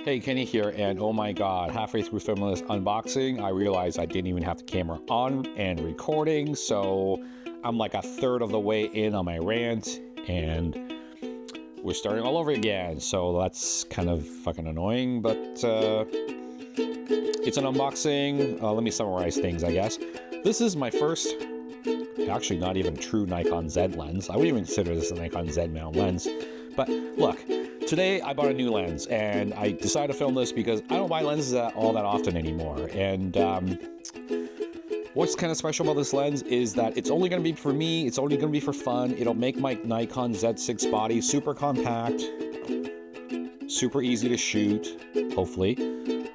Hey, Kenny here, and oh my god, halfway through filming this unboxing, I realized I didn't even have the camera on and recording, so I'm like a third of the way in on my rant, and we're starting all over again, so that's kind of fucking annoying, but it's an unboxing. Let me summarize things, I guess. This is my first, actually not even true Nikon Z lens. I wouldn't even consider this a Nikon Z mount lens, but look. Today, I bought a new lens, and I decided to film this because I don't buy lenses all that often anymore. And what's kind of special about this lens is that it's only going to be for me, it's only going to be for fun. It'll make my Nikon Z6 body super compact, super easy to shoot, hopefully.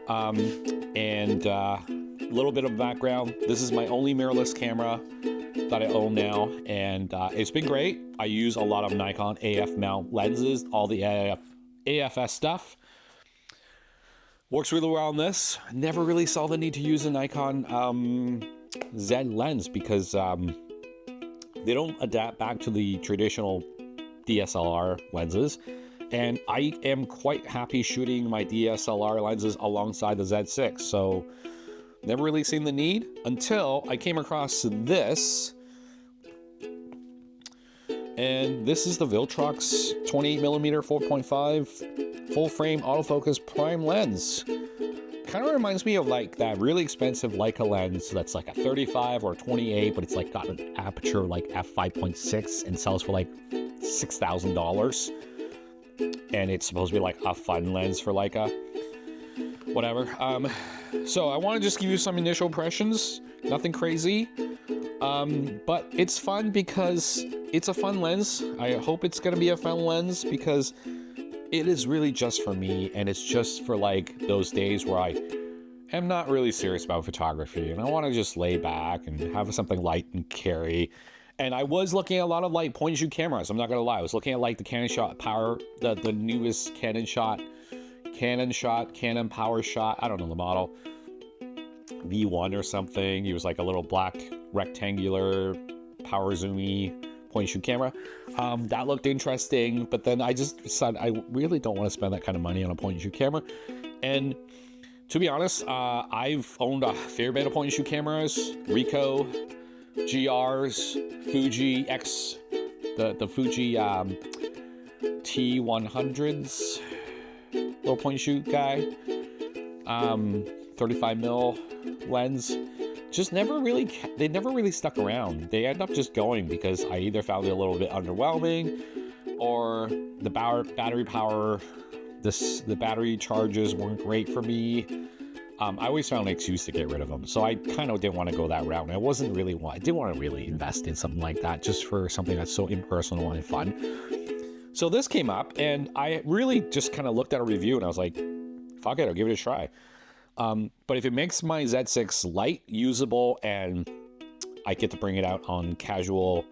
And a little bit of background, this is my only mirrorless camera that I own now, and it's been great. I use a lot of Nikon AF mount lenses, all the AFS stuff. Works really well on this. Never really saw the need to use a Nikon Z lens because they don't adapt back to the traditional DSLR lenses, and I am quite happy shooting my DSLR lenses alongside the Z6, so never really seen the need until I came across this. And this is the Viltrox 28mm 4.5 full frame autofocus prime lens. Kind of reminds me of like that really expensive Leica lens that's like a 35 or 28, but it's like got an aperture like F5.6 and sells for like $6,000. And it's supposed to be like a fun lens for Leica. Whatever. So I want to just give you some initial impressions. Nothing crazy. But it's fun because it's a fun lens. I hope it's going to be a fun lens because it is really just for me, and it's just for like those days where I am not really serious about photography and I want to just lay back and have something light and carry. And I was looking at a lot of like point and shoot cameras. I'm not going to lie. I was looking at like the Canon Shot Power, the newest Canon Power Shot. I don't know the model. V1 or something. He was like a little black rectangular power zoomy point and shoot camera. That looked interesting, but then I just decided I really don't want to spend that kind of money on a point and shoot camera. And to be honest, I've owned a fair bit of point and shoot cameras, Ricoh, GRs, Fuji X, the Fuji T100s, little point and shoot guy, 35mm lens. Just never really, they never really stuck around. They end up just going because I either found it a little bit underwhelming, or the battery power, the battery charges weren't great for me. I always found an excuse to get rid of them, so I kind of didn't want to go that route. And I didn't want to really invest in something like that just for something that's so impersonal and fun. So this came up, and I really just kind of looked at a review, and I was like, fuck it, I'll give it a try. But if it makes my Z6 light, usable, and I get to bring it out on casual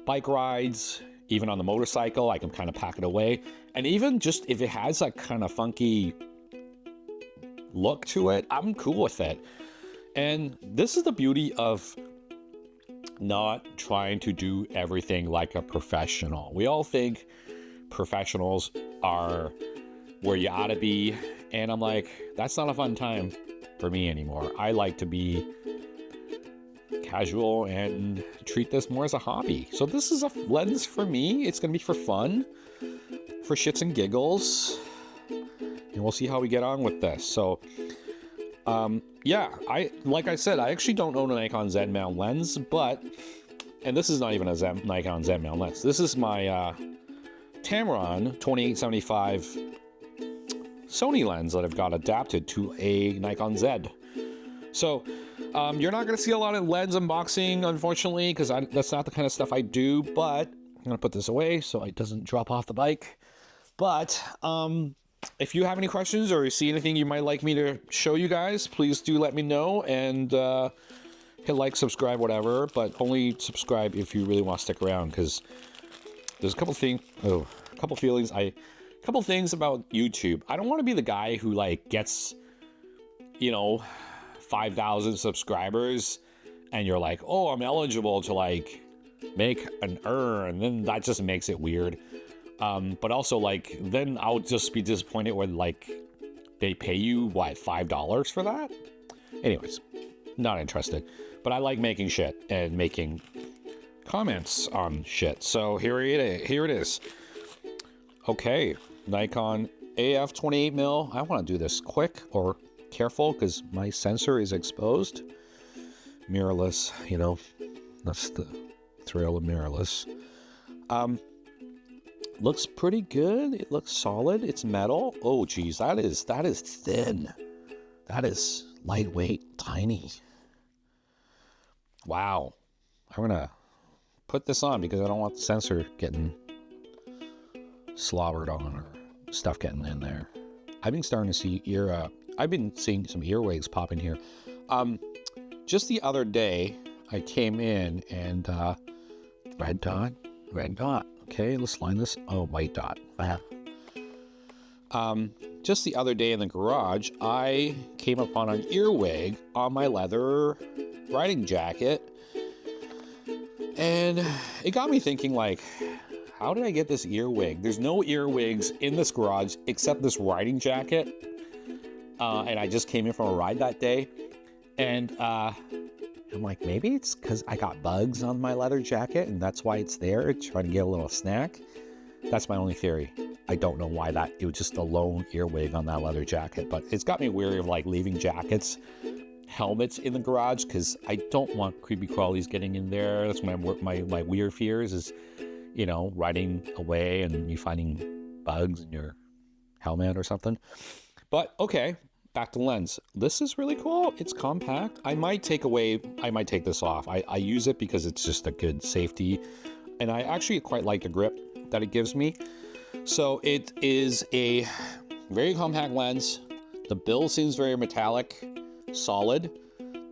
bike rides, even on the motorcycle, I can kind of pack it away. And even just if it has that kind of funky look to it, I'm cool with it. And this is the beauty of not trying to do everything like a professional. We all think professionals are where you ought to be, and I'm like, that's not a fun time for me anymore. I like to be casual and treat this more as a hobby. So this is a lens for me. It's gonna be for fun, for shits and giggles, and we'll see how we get on with this. So yeah, like I said, I actually don't own a Nikon Z mount lens, and this is not even a Nikon Z mount lens. This is my Tamron 2875 Sony lens that I've got adapted to a Nikon Z. So you're not going to see a lot of lens unboxing, unfortunately, because that's not the kind of stuff I do, but I'm going to put this away so it doesn't drop off the bike. But if you have any questions or you see anything you might like me to show you guys, please do let me know, and hit like, subscribe, whatever, but only subscribe if you really want to stick around, because there's a couple things about YouTube. I don't want to be the guy who like gets, 5,000 subscribers and you're like, oh, I'm eligible to like make an and then that just makes it weird. But also like, then I'll just be disappointed when like they pay you, what, $5 for that? Anyways, not interested. But I like making shit and making comments on shit. So here it is. Okay, Nikon AF 28mm. I want to do this quick or careful because my sensor is exposed. Mirrorless, you know, that's the thrill of mirrorless. Looks pretty good. It looks solid. It's metal. Oh, geez, that is thin. That is lightweight, tiny. Wow. I'm gonna put this on because I don't want the sensor getting slobbered on or stuff getting in there. I've been starting to see I've been seeing some earwigs pop in here. Just the other day, I came in and red dot. Okay, let's line this. Oh, white dot. Just the other day in the garage, I came upon an earwig on my leather riding jacket, and it got me thinking, like, how did I get this earwig? There's no earwigs in this garage except this riding jacket, and I just came in from a ride that day, and I'm like, maybe it's because I got bugs on my leather jacket and that's why it's there, trying to get a little snack. That's my only theory. I don't know why it was just a lone earwig on that leather jacket, but it's got me weary of like leaving jackets, helmets in the garage because I don't want creepy crawlies getting in there. That's my weird fears is, you know, riding away and you finding bugs in your helmet or something. But okay. Back to the lens. This is really cool. It's compact. I might take this off. I use it because it's just a good safety. And I actually quite like the grip that it gives me. So it is a very compact lens. The bill seems very metallic, solid.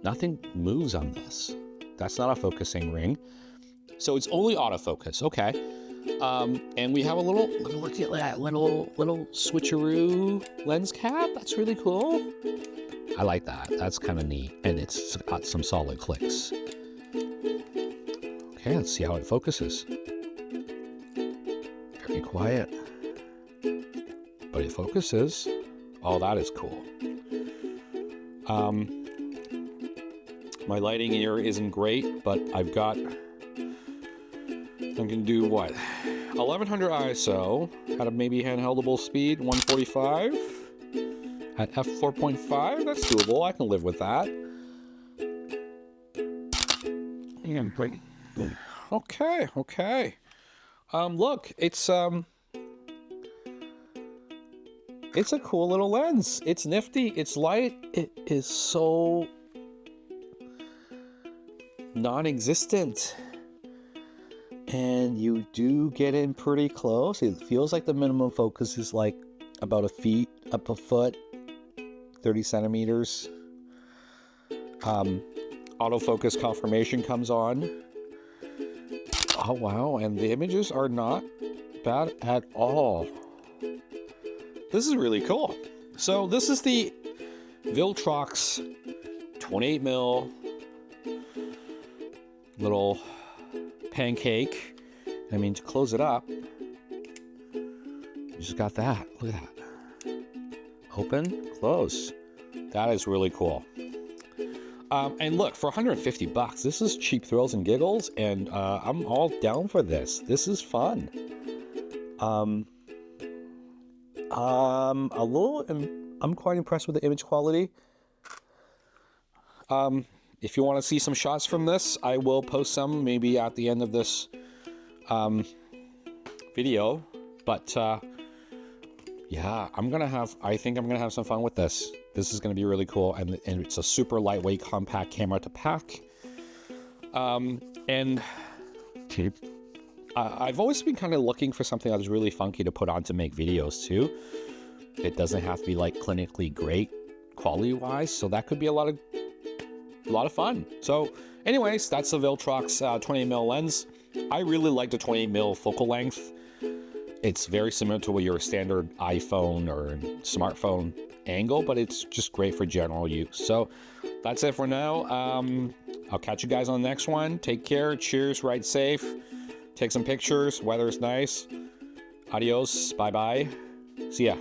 Nothing moves on this. That's not a focusing ring. So it's only autofocus. Okay. And we have a little, look at that little switcheroo lens cap. That's really cool. I like that. That's kind of neat. And it's got some solid clicks. Okay, let's see how it focuses. Very quiet. But it focuses. Oh, that is cool. My lighting here isn't great, but I've got... I can do what? 1100 ISO at a maybe handheldable speed, 145 at F4.5. That's doable. I can live with that. And great. Okay. Look, it's a cool little lens. It's nifty. It's light. It is so non-existent. And you do get in pretty close. It feels like the minimum focus is like about a foot, 30 centimeters. Autofocus confirmation comes on. Oh, wow. And the images are not bad at all. This is really cool. So this is the Viltrox 28mm little Pancake. I mean, to close it up, you just got that. Look at that. Open, close. That is really cool. And look, for $150, this is cheap thrills and giggles, and I'm all down for this. This is fun. I'm quite impressed with the image quality. If you want to see some shots from this, I will post some maybe at the end of this video. But yeah, I think I'm gonna have some fun with this. This is gonna be really cool, and it's a super lightweight, compact camera to pack. And I've always been kind of looking for something that was really funky to put on to make videos too. It doesn't have to be like clinically great quality-wise, so that could be a lot of fun. So anyways, that's the Viltrox 20mm lens. I really like the 20mm focal length. It's very similar to your standard iPhone or smartphone angle, but it's just great for general use. So that's it for now. I'll catch you guys on the next one. Take care. Cheers. Ride safe. Take some pictures. Weather's nice. Adios. Bye-bye. See ya.